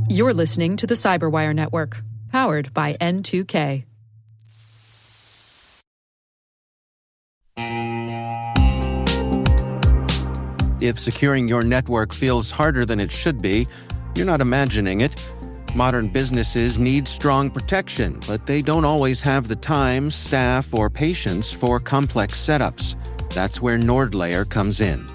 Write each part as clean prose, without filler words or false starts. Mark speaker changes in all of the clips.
Speaker 1: You're listening to the Cyberwire Network, powered by N2K.
Speaker 2: If securing your network feels harder than it should be, you're not imagining it. Modern businesses need strong protection, but they don't always have the time, staff, or patience for complex setups. That's where NordLayer comes in.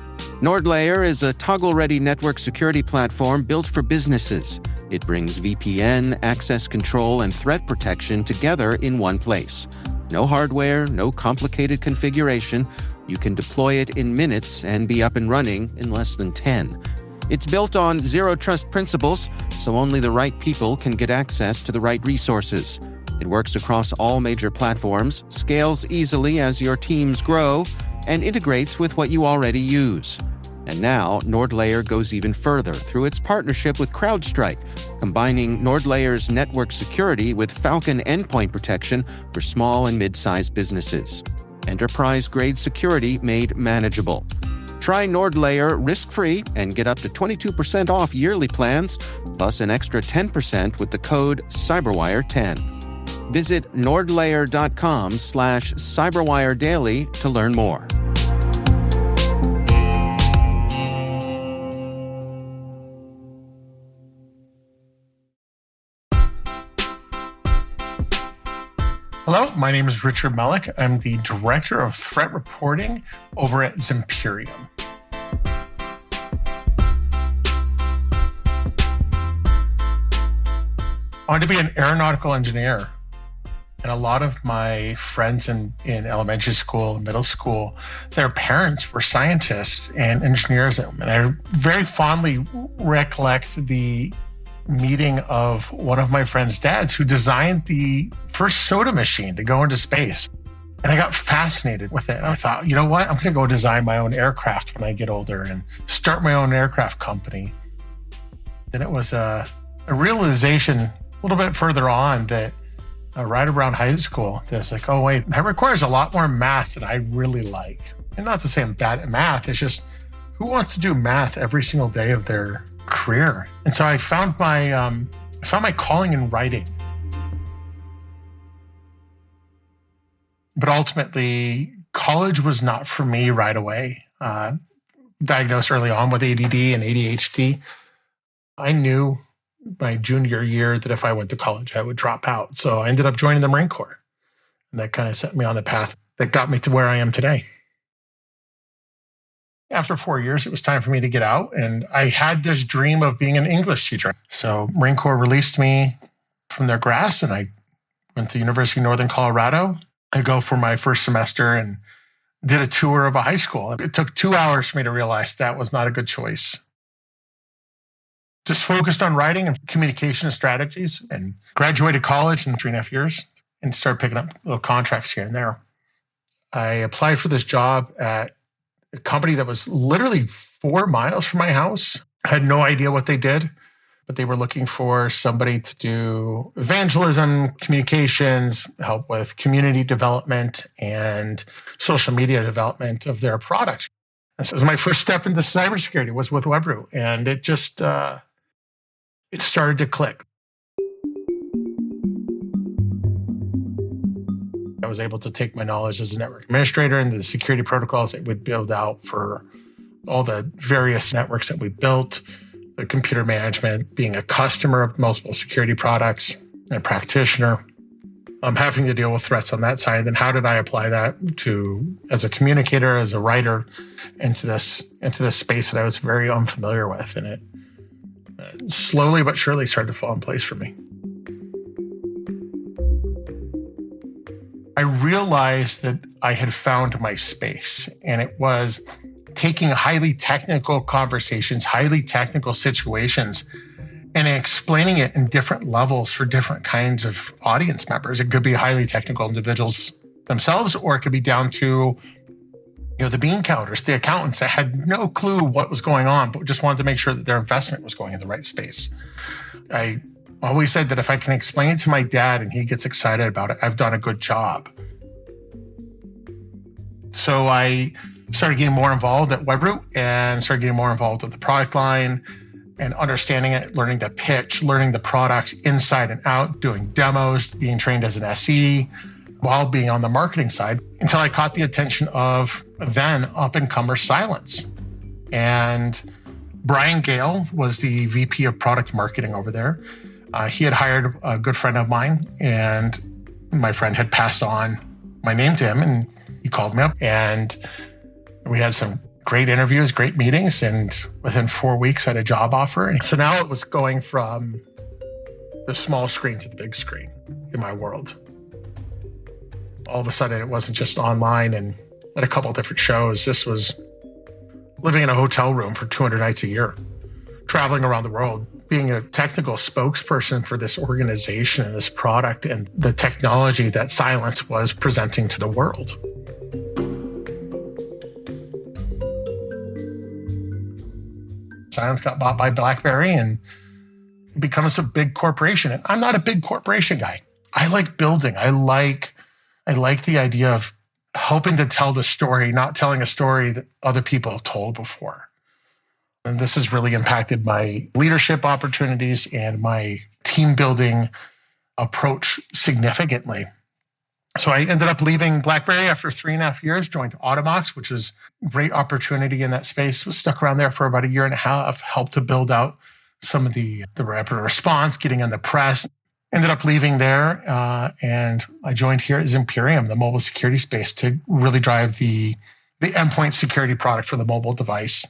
Speaker 2: NordLayer is a toggle-ready network security platform built for businesses. It brings VPN, access control, and threat protection together in one place. No hardware, no complicated configuration. You can deploy it in minutes and be up and running in less than 10. It's built on zero-trust principles, so only the right people can get access to the right resources. It works across all major platforms, scales easily as your teams grow, and integrates with what you already use. And now, NordLayer goes even further through its partnership with CrowdStrike, combining NordLayer's network security with Falcon endpoint protection for small and mid-sized businesses. Enterprise-grade security made manageable. Try NordLayer risk-free and get up to 22% off yearly plans, plus an extra 10% with the code CYBERWIRE10. Visit nordlayer.com/CyberWireDaily to learn more.
Speaker 3: Hello, my name is Richard Melick. I'm the Director of Threat Reporting over at Zimperium. I wanted to be an aeronautical engineer. And a lot of my friends in elementary school and middle school, their parents were scientists and engineers. And I very fondly recollect the meeting of one of my friend's dads who designed the first soda machine to go into space. And I got fascinated with it. And I thought, you know what? I'm going to go design my own aircraft when I get older and start my own aircraft company. Then it was a realization a little bit further on that right around high school, that's like, oh, wait, that requires a lot more math than I really like. And not to say I'm bad at math. It's just, who wants to do math every single day of their career? And so I found my calling in writing. But ultimately, college was not for me right away. Diagnosed early on with ADD and ADHD. I knew my junior year that if I went to college, I would drop out. So I ended up joining the Marine Corps. And that kind of set me on the path that got me to where I am today. After 4 years, it was time for me to get out. And I had this dream of being an English teacher. So Marine Corps released me from their grasp, and I went to University of Northern Colorado. I go for my first semester and did a tour of a high school. It took 2 hours for me to realize that was not a good choice. Just focused on writing and communication strategies, and graduated college in 3.5 years and started picking up little contracts here and there. I applied for this job at a company that was literally 4 miles from my house. I had no idea what they did, but they were looking for somebody to do evangelism, communications, help with community development and social media development of their product. And so it was my first step into cybersecurity was with Webroot, and it just it started to click. I was able to take my knowledge as a network administrator and the security protocols that we'd build out for all the various networks that we built, the computer management, being a customer of multiple security products, and a practitioner. I'm having to deal with threats on that side. Then how did I apply that to, as a communicator, as a writer, into this space that I was very unfamiliar with? And it slowly but surely started to fall in place for me. I realized that I had found my space, and it was taking highly technical conversations, highly technical situations, and explaining it in different levels for different kinds of audience members. It could be highly technical individuals themselves, or it could be down to the bean counters, the accountants that had no clue what was going on, but just wanted to make sure that their investment was going in the right space. I always said that if I can explain it to my dad and he gets excited about it, I've done a good job. So I started getting more involved at Webroot and started getting more involved with the product line. and understanding it, learning the pitch, learning the product inside and out, doing demos, being trained as an SE, while being on the marketing side, until I caught the attention of then up-and-comer Silence. And Brian Gale was the VP of product marketing over there. He had hired a good friend of mine, and my friend had passed on my name to him, and he called me up, and we had some great interviews, great meetings, and within 4 weeks I had a job offer. And so now it was going from the small screen to the big screen in my world. All of a sudden, it wasn't just online and at a couple of different shows. This was living in a hotel room for 200 nights a year, traveling around the world, being a technical spokesperson for this organization and this product and the technology that Silence was presenting to the world. Silence got bought by BlackBerry and it becomes a big corporation. And I'm not a big corporation guy. I like building. I like the idea of helping to tell the story, not telling a story that other people have told before. And this has really impacted my leadership opportunities and my team building approach significantly. So I ended up leaving BlackBerry after 3.5 years, joined Automox, which was a great opportunity in that space. Was stuck around there for about 1.5 years, helped to build out some of the rapid response, getting in the press. Ended up leaving there, and I joined here at Zimperium, the mobile security space, to really drive the endpoint security product for the mobile device.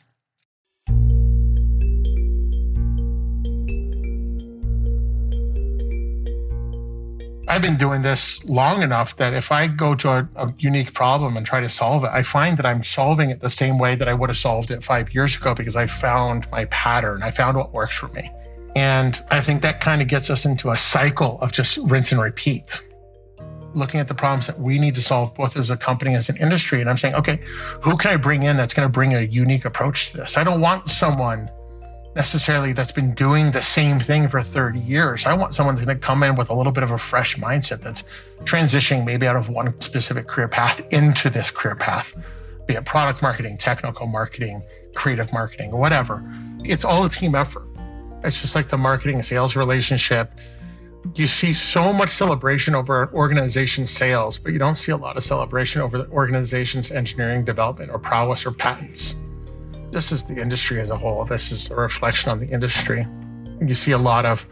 Speaker 3: I've been doing this long enough that if I go to a unique problem and try to solve it, I find that I'm solving it the same way that I would have solved it 5 years ago because I found my pattern. I found what works for me. And I think that kind of gets us into a cycle of just rinse and repeat, looking at the problems that we need to solve both as a company and as an industry. And I'm saying, okay, who can I bring in that's going to bring a unique approach to this? I don't want someone necessarily that's been doing the same thing for 30 years. I want someone that's going to come in with a little bit of a fresh mindset that's transitioning maybe out of one specific career path into this career path, be it product marketing, technical marketing, creative marketing, whatever. It's all a team effort. It's just like the marketing and sales relationship. You see so much celebration over an organization's sales, but you don't see a lot of celebration over the organization's engineering development or prowess or patents. This is the industry as a whole. This is a reflection on the industry. And you see a lot of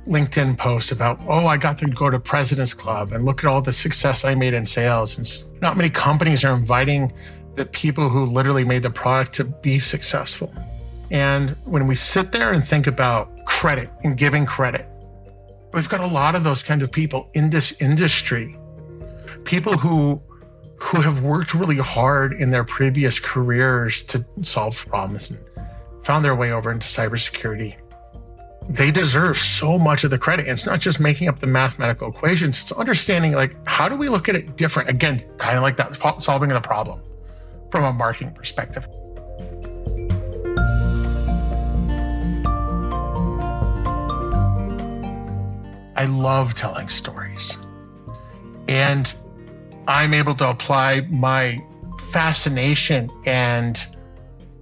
Speaker 3: LinkedIn posts about, oh, I got to go to President's Club and look at all the success I made in sales. And not many companies are inviting the people who literally made the product to be successful. And when we sit there and think about credit and giving credit, we've got a lot of those kind of people in this industry, people who have worked really hard in their previous careers to solve problems and found their way over into cybersecurity. They deserve so much of the credit. And it's not just making up the mathematical equations, it's understanding, like, how do we look at it different? Again, kind of like that, solving the problem from a marketing perspective. I love telling stories. And I'm able to apply my fascination and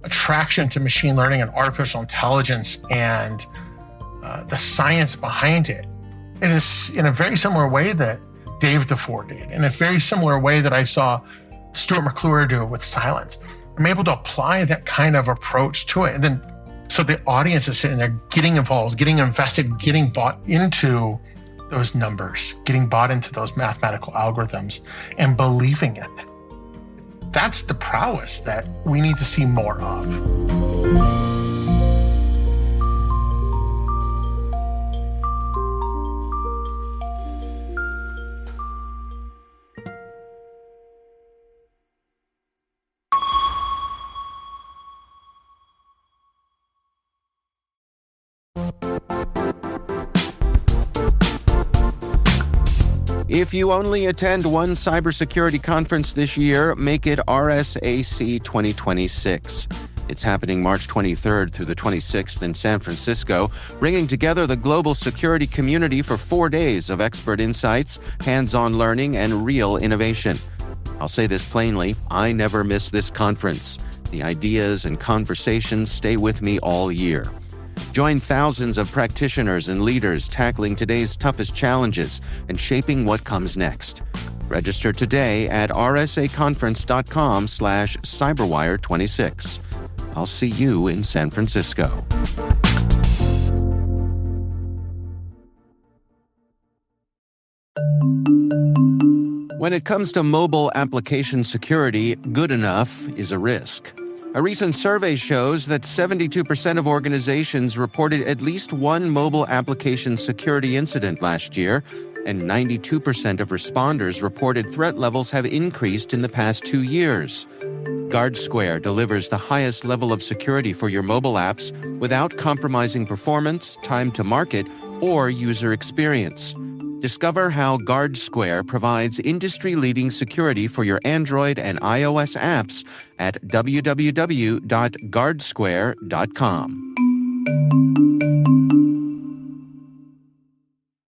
Speaker 3: attraction to machine learning and artificial intelligence and the science behind it. It is in a very similar way that Dave DeFore did, in a very similar way that I saw Stuart McClure do with Silence. I'm able to apply that kind of approach to it. And then so the audience is sitting there getting involved, getting invested, getting bought into those numbers, getting bought into those mathematical algorithms and believing in it. That's the prowess that we need to see more of.
Speaker 2: If you only attend one cybersecurity conference this year, make it RSAC 2026. It's happening March 23rd through the 26th in San Francisco, bringing together the global security community for 4 days of expert insights, hands-on learning, and real innovation. I'll say this plainly, I never miss this conference. The ideas and conversations stay with me all year. Join thousands of practitioners and leaders tackling today's toughest challenges and shaping what comes next. Register today at rsaconference.com/cyberwire26. I'll see you in San Francisco. When it comes to mobile application security, good enough is a risk. A recent survey shows that 72% of organizations reported at least one mobile application security incident last year, and 92% of responders reported threat levels have increased in the past 2 years. GuardSquare delivers the highest level of security for your mobile apps without compromising performance, time to market, or user experience. Discover how GuardSquare provides industry-leading security for your Android and iOS apps at www.guardsquare.com.